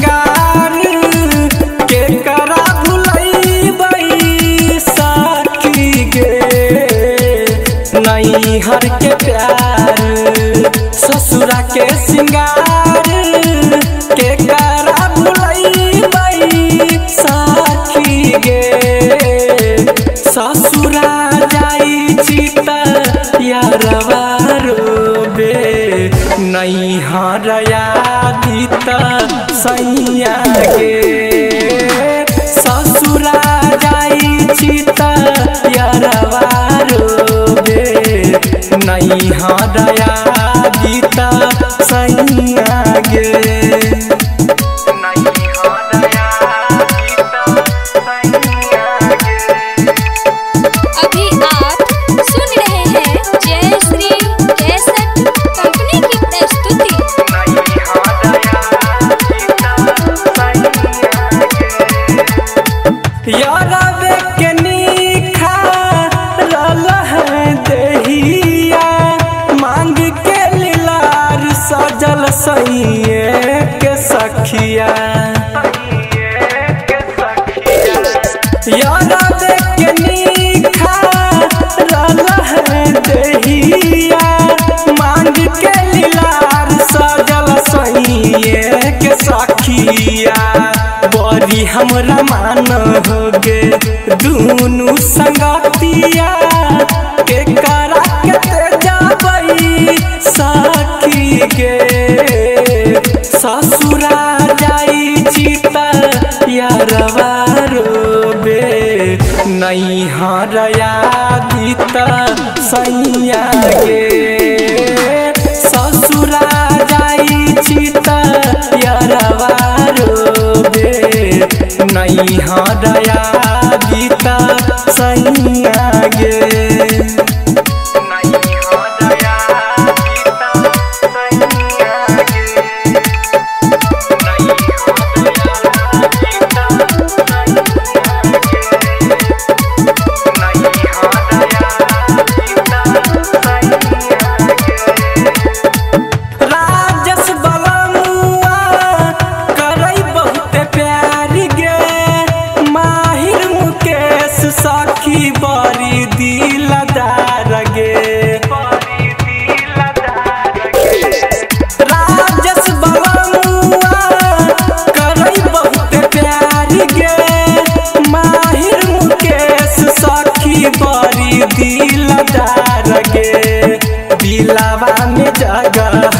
सिंगार के करा भुलैबै सखी गे। नैहर के प्यार ससुरा के सिंगार के करा भुलैबै सखी गे। ससुरा जाई चित यारवा रोबे नैहर यादित सैया गे। ससुरा जाई चित यारवा रोबे नैहर यादित सैया गे। यारवे के नीखा रलह देहिया मांग के लीलार सजल सैये के सखिया। यारवे के नीखा रलह देहिया मांग के लीलार सजल सैये के सखिया। बड़ी हमरा मान हो गे दुनु संगतिया के करा के ते जाबै सखी गे। ससुरा जाई चित यारवा रोबे नैहर यादित सैया गे। ससुरा जाई चित यारवा रोबे नैहर यादित सैया गे। सखी बड़ी दिलदार गे। राजेश बलमुआ करई बहुत प्यार गे। माहिर मुकेश सखी बड़ी दिलदार गे। दिलवा में जगह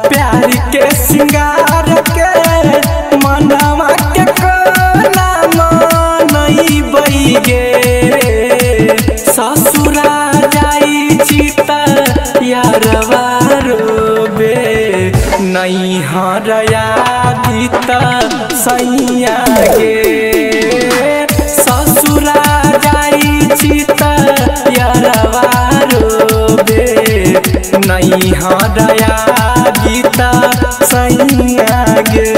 प्यार के सिंगार के मनवा के कोना मनैबै गे। ससुरा जाई चित यारवा रोबे नैहर यादित सैया गे। ससुरा जाई चित यारवा रोबे नैहर यादित सैया गे।